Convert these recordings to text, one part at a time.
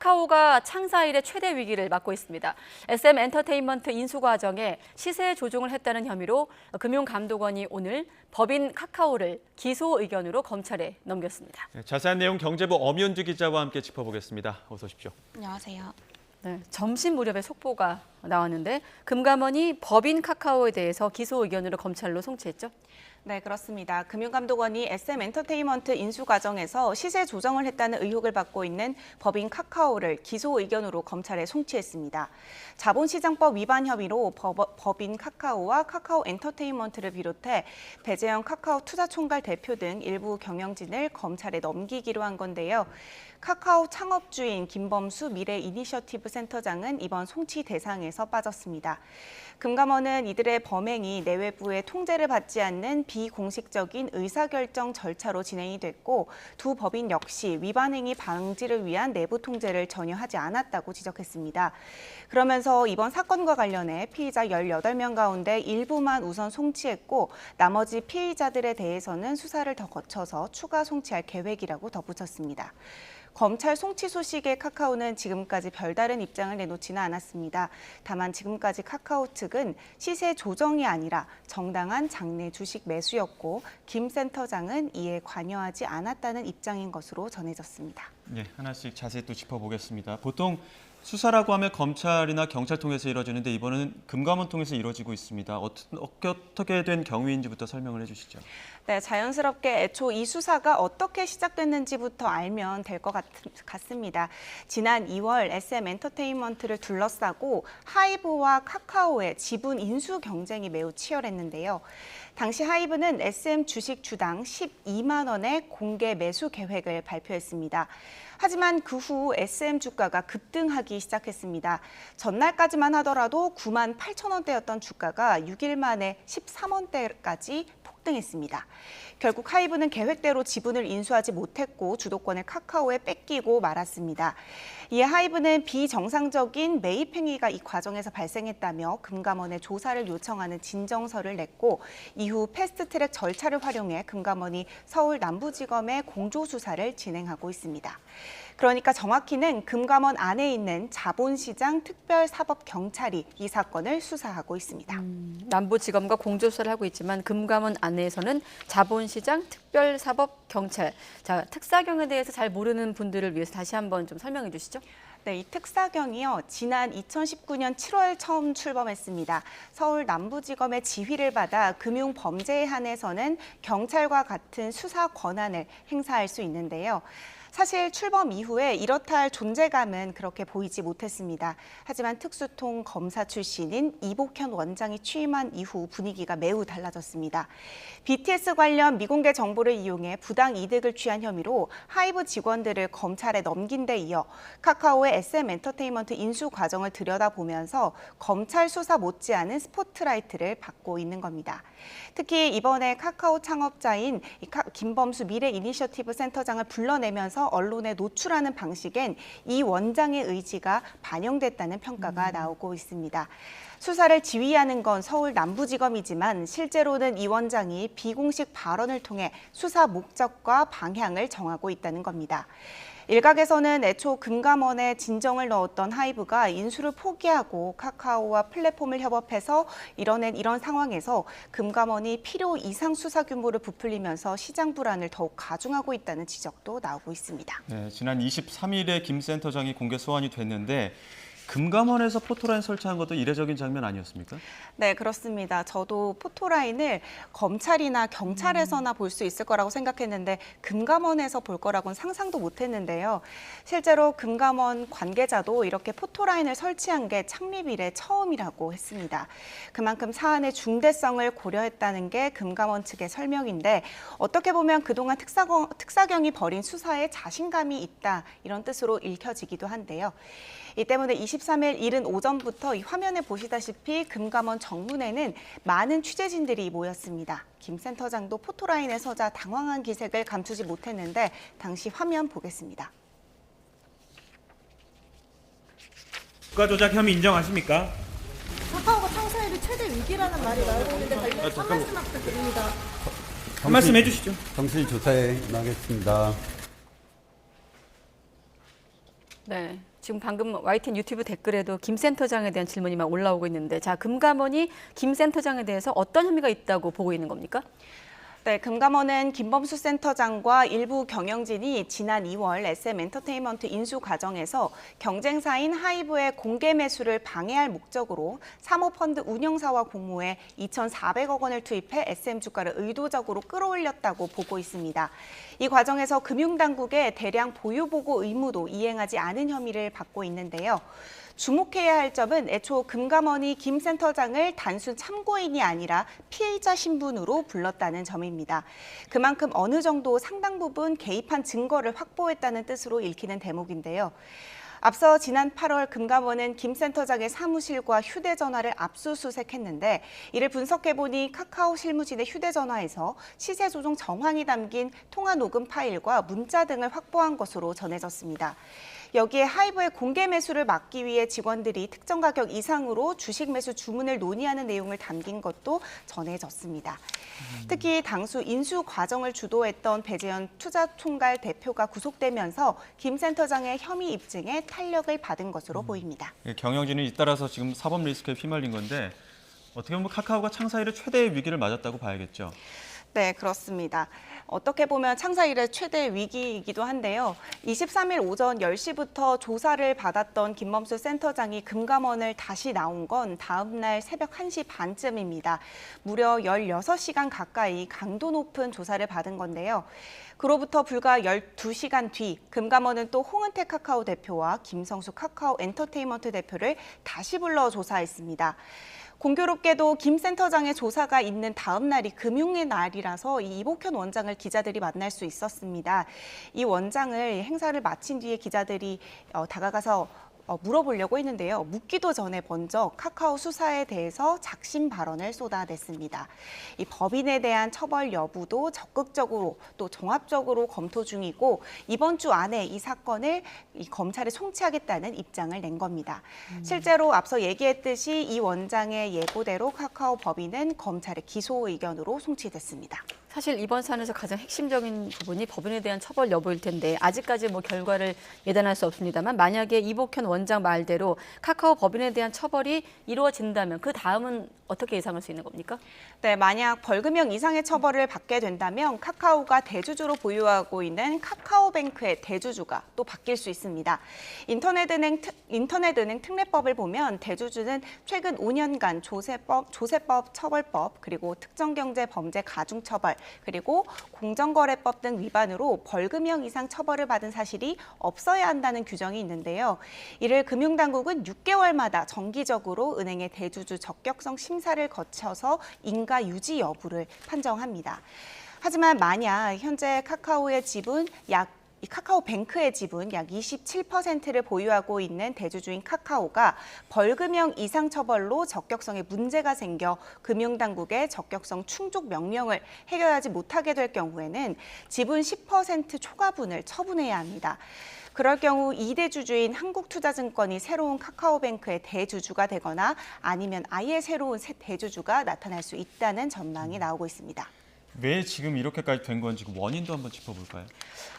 카카오가 창사 이래 최대 위기를 맞고 있습니다. SM 엔터테인먼트 인수 과정에 시세 조종을 했다는 혐의로 금융감독원이 오늘 법인 카카오를 기소 의견으로 검찰에 넘겼습니다. 자세한 내용 경제부 엄윤주 기자와 함께 짚어보겠습니다. 어서 오십시오. 안녕하세요. 네, 점심 무렵에 속보가 나왔는데 금감원이 법인 카카오에 대해서 기소 의견으로 검찰로 송치했죠? 네, 그렇습니다. 금융감독원이 SM 엔터테인먼트 인수 과정에서 시세 조정을 했다는 의혹을 받고 있는 법인 카카오를 기소 의견으로 검찰에 송치했습니다. 자본시장법 위반 혐의로 법인 카카오와 카카오 엔터테인먼트를 비롯해 배재영 카카오 투자총괄 대표 등 일부 경영진을 검찰에 넘기기로 한 건데요. 카카오 창업주인 김범수 미래이니셔티브 센터장은 이번 송치 대상에서 빠졌습니다. 금감원은 이들의 범행이 내외부의 통제를 받지 않는 비공식적인 의사결정 절차로 진행이 됐고 두 법인 역시 위반 행위 방지를 위한 내부 통제를 전혀 하지 않았다고 지적했습니다. 그러면서 이번 사건과 관련해 피의자 18명 가운데 일부만 우선 송치했고 나머지 피의자들에 대해서는 수사를 더 거쳐서 추가 송치할 계획이라고 덧붙였습니다. 검찰 송치 소식에 카카오는 지금까지 별다른 입장을 내놓지는 않았습니다. 다만 지금까지 카카오 측은 시세 조정이 아니라 정당한 장내 주식 매수였고 김 센터장은 이에 관여하지 않았다는 입장인 것으로 전해졌습니다. 네, 하나씩 자세히 또 짚어보겠습니다. 보통 수사라고 하면 검찰이나 경찰 통해서 이루어지는데 이번에는 금감원 통해서 이루어지고 있습니다. 어떻게 된 경위인지부터 설명을 해주시죠. 네, 자연스럽게 애초 이 수사가 어떻게 시작됐는지부터 알면 될 것 같습니다. 지난 2월 SM 엔터테인먼트를 둘러싸고 하이브와 카카오의 지분 인수 경쟁이 매우 치열했는데요. 당시 하이브는 SM 주식 주당 12만 원의 공개 매수 계획을 발표했습니다. 하지만 그 후 SM 주가가 급등하기 시작했습니다. 전날까지만 하더라도 9만 8천 원대였던 주가가 6일 만에 13원대까지 폭등했습니다. 결국 하이브는 계획대로 지분을 인수하지 못했고 주도권을 카카오에 뺏기고 말았습니다. 이에 하이브는 비정상적인 매입 행위가 이 과정에서 발생했다며 금감원에 조사를 요청하는 진정서를 냈고 이후 패스트트랙 절차를 활용해 금감원이 서울 남부지검에 공조수사를 진행하고 있습니다. 그러니까 정확히는 금감원 안에 있는 자본시장 특별사법경찰이 이 사건을 수사하고 있습니다. 남부지검과 공조수사를 하고 있지만 금감원 안에서는 자본시장 특별사법경찰. 자, 특사경에 대해서 잘 모르는 분들을 위해서 다시 한번 좀 설명해 주시죠. 네, 이 특사경이요. 지난 2019년 7월 처음 출범했습니다. 서울 남부지검의 지휘를 받아 금융범죄에 한해서는 경찰과 같은 수사 권한을 행사할 수 있는데요. 사실 출범 이후에 이렇다 할 존재감은 그렇게 보이지 못했습니다. 하지만 특수통 검사 출신인 이복현 원장이 취임한 이후 분위기가 매우 달라졌습니다. BTS 관련 미공개 정보를 이용해 부당 이득을 취한 혐의로 하이브 직원들을 검찰에 넘긴 데 이어 카카오의 SM 엔터테인먼트 인수 과정을 들여다보면서 검찰 수사 못지않은 스포트라이트를 받고 있는 겁니다. 특히 이번에 카카오 창업자인 김범수 미래이니셔티브 센터장을 불러내면서 언론에 노출하는 방식엔 이 원장의 의지가 반영됐다는 평가가 나오고 있습니다. 수사를 지휘하는 건 서울 남부지검이지만 실제로는 이 원장이 비공식 발언을 통해 수사 목적과 방향을 정하고 있다는 겁니다. 일각에서는 애초 금감원에 진정을 넣었던 하이브가 인수를 포기하고 카카오와 플랫폼을 협업해서 이뤄낸 이런 상황에서 금감원이 필요 이상 수사 규모를 부풀리면서 시장 불안을 더욱 가중하고 있다는 지적도 나오고 있습니다. 네, 지난 23일에 김 센터장이 공개 소환이 됐는데 금감원에서 포토라인 설치한 것도 이례적인 장면 아니었습니까? 네, 그렇습니다. 저도 포토라인을 검찰이나 경찰에서나 볼 수 있을 거라고 생각했는데 금감원에서 볼 거라고는 상상도 못했는데요. 실제로 금감원 관계자도 이렇게 포토라인을 설치한 게 창립 이래 처음이라고 했습니다. 그만큼 사안의 중대성을 고려했다는 게 금감원 측의 설명인데 어떻게 보면 그동안 특사경이 벌인 수사에 자신감이 있다 이런 뜻으로 읽혀지기도 한데요. 이 때문에 23일 이른 오전부터 이 화면에 보시다시피 금감원 정문에는 많은 취재진들이 모였습니다. 김 센터장도 포토라인에 서자 당황한 기색을 감추지 못했는데 당시 화면 보겠습니다. 주가 조작 혐의 인정하십니까? 카카오가 창사일이 최대 위기라는 말이 나오고 있는데 관련해서 한 말씀만 부탁드립니다. 한 말씀 해주시죠. 정실 조사에 나가겠습니다. 네. 지금 방금 YTN 유튜브 댓글에도 김 센터장에 대한 질문이 막 올라오고 있는데, 자, 금감원이 김 센터장에 대해서 어떤 혐의가 있다고 보고 있는 겁니까? 네, 금감원은 김범수 센터장과 일부 경영진이 지난 2월 SM엔터테인먼트 인수 과정에서 경쟁사인 하이브의 공개 매수를 방해할 목적으로 사모펀드 운영사와 공모해 2,400억 원을 투입해 SM 주가를 의도적으로 끌어올렸다고 보고 있습니다. 이 과정에서 금융당국의 대량 보유 보고 의무도 이행하지 않은 혐의를 받고 있는데요. 주목해야 할 점은 애초 금감원이 김 센터장을 단순 참고인이 아니라 피해자 신분으로 불렀다는 점입니다. 그만큼 어느 정도 상당 부분 개입한 증거를 확보했다는 뜻으로 읽히는 대목인데요. 앞서 지난 8월 금감원은 김 센터장의 사무실과 휴대전화를 압수수색했는데, 이를 분석해보니 카카오 실무진의 휴대전화에서 시세 조정 정황이 담긴 통화 녹음 파일과 문자 등을 확보한 것으로 전해졌습니다. 여기에 하이브의 공개 매수를 막기 위해 직원들이 특정 가격 이상으로 주식 매수 주문을 논의하는 내용을 담긴 것도 전해졌습니다. 특히 당수 인수 과정을 주도했던 배재현 투자총괄 대표가 구속되면서 김 센터장의 혐의 입증에 탄력을 받은 것으로 보입니다. 경영진은 잇따라서 지금 사법 리스크에 휘말린 건데, 어떻게 보면 카카오가 창사 이래 최대의 위기를 맞았다고 봐야겠죠. 네, 그렇습니다. 어떻게 보면 창사 이래 최대 위기이기도 한데요. 23일 오전 10시부터 조사를 받았던 김범수 센터장이 금감원을 다시 나온 건 다음 날 새벽 1시 반쯤입니다. 무려 16시간 가까이 강도 높은 조사를 받은 건데요. 그로부터 불과 12시간 뒤 금감원은 또 홍은택 카카오 대표와 김성수 카카오 엔터테인먼트 대표를 다시 불러 조사했습니다. 공교롭게도 김 센터장의 조사가 있는 다음 날이 금융의 날이라서 이 이복현 원장을 기자들이 만날 수 있었습니다. 이 원장을 행사를 마친 뒤에 기자들이 다가가서 물어보려고 했는데요. 묻기도 전에 먼저 카카오 수사에 대해서 작심 발언을 쏟아냈습니다. 이 법인에 대한 처벌 여부도 적극적으로 또 종합적으로 검토 중이고, 이번 주 안에 이 사건을 검찰에 송치하겠다는 입장을 낸 겁니다. 실제로 앞서 얘기했듯이 이 원장의 예고대로 카카오 법인은 검찰의 기소 의견으로 송치됐습니다. 사실 이번 사안에서 가장 핵심적인 부분이 법인에 대한 처벌 여부일 텐데, 아직까지 뭐 결과를 예단할 수 없습니다만, 만약에 이복현 원장 말대로 카카오 법인에 대한 처벌이 이루어진다면 그 다음은 어떻게 예상할 수 있는 겁니까? 네, 만약 벌금형 이상의 처벌을 받게 된다면 카카오가 대주주로 보유하고 있는 카카오뱅크의 대주주가 또 바뀔 수 있습니다. 인터넷은행 특례법을 보면 대주주는 최근 5년간 조세법 처벌법, 그리고 특정경제범죄 가중처벌, 그리고 공정거래법 등 위반으로 벌금형 이상 처벌을 받은 사실이 없어야 한다는 규정이 있는데요. 이를 금융당국은 6개월마다 정기적으로 은행의 대주주 적격성 심사를 거쳐서 인가 유지 여부를 판정합니다. 하지만 만약 현재 카카오의 지분 카카오뱅크의 지분 약 27%를 보유하고 있는 대주주인 카카오가 벌금형 이상 처벌로 적격성에 문제가 생겨 금융당국의 적격성 충족 명령을 해결하지 못하게 될 경우에는 지분 10% 초과분을 처분해야 합니다. 그럴 경우 2대 주주인 한국투자증권이 새로운 카카오뱅크의 대주주가 되거나 아니면 아예 새로운 대주주가 나타날 수 있다는 전망이 나오고 있습니다. 왜 지금 이렇게까지 된 건지 원인도 한번 짚어볼까요?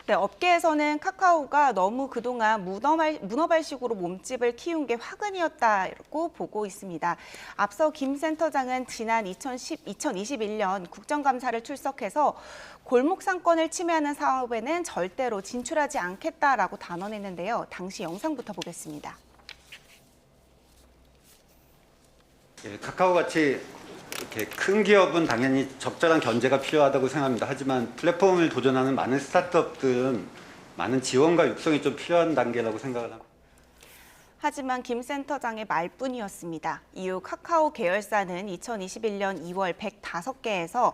네, 업계에서는 카카오가 너무 그동안 문어발식으로 몸집을 키운 게 화근이었다고 보고 있습니다. 앞서 김 센터장은 지난 2021년 국정감사를 출석해서 골목 상권을 침해하는 사업에는 절대로 진출하지 않겠다라고 단언했는데요. 당시 영상부터 보겠습니다. 예, 카카오같이 이렇게 큰 기업은 당연히 적절한 견제가 필요하다고 생각합니다. 하지만 플랫폼을 도전하는 많은 스타트업들은 많은 지원과 육성이 좀 필요한 단계라고 생각을 합니다. 하지만 김 센터장의 말뿐이었습니다. 이후 카카오 계열사는 2021년 2월 105개에서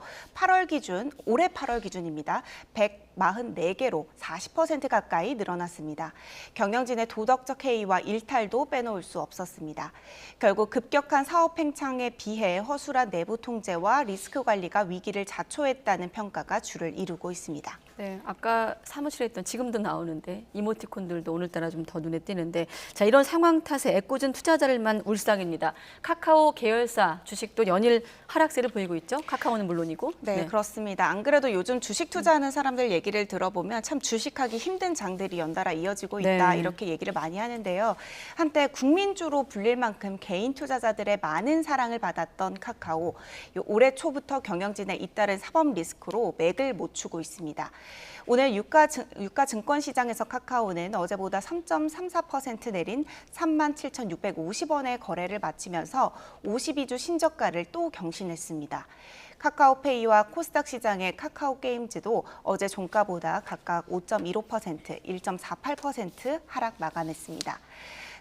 올해 8월 기준입니다. 144개로 40% 가까이 늘어났습니다. 경영진의 도덕적 해이와 일탈도 빼놓을 수 없었습니다. 결국 급격한 사업 팽창에 비해 허술한 내부 통제와 리스크 관리가 위기를 자초했다는 평가가 주를 이루고 있습니다. 네, 아까 사무실에 있던 지금도 나오는데 이모티콘들도 오늘따라 좀 더 눈에 띄는데, 자, 이런 상황 탓에 애꿎은 투자자들만 울상입니다. 카카오 계열사 주식도 연일 하락세를 보이고 있죠. 카카오는 물론이고. 네, 그렇습니다. 안 그래도 요즘 주식 투자하는 사람들 얘기를 들어보면 참 주식하기 힘든 장들이 연달아 이어지고 있다 네. 이렇게 얘기를 많이 하는데요. 한때 국민주로 불릴 만큼 개인 투자자들의 많은 사랑을 받았던 카카오. 올해 초부터 경영진의 잇따른 사법 리스크로 맥을 못 추고 있습니다. 오늘 유가 증권 시장에서 카카오는 어제보다 3.34% 내린 37,650원의 거래를 마치면서 52주 신저가를 또 경신했습니다. 카카오페이와 코스닥 시장의 카카오 게임즈도 어제 종가보다 각각 5.15%, 1.48% 하락 마감했습니다.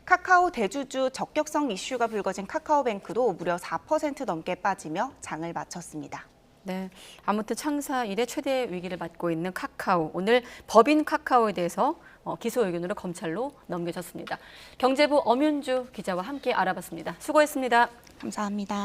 카카오 대주주 적격성 이슈가 불거진 카카오뱅크도 무려 4% 넘게 빠지며 장을 마쳤습니다. 네, 아무튼 창사 이래 최대 위기를 맞고 있는 카카오. 오늘 법인 카카오에 대해서 기소 의견으로 검찰로 넘겨졌습니다. 경제부 엄윤주 기자와 함께 알아봤습니다. 수고했습니다. 감사합니다.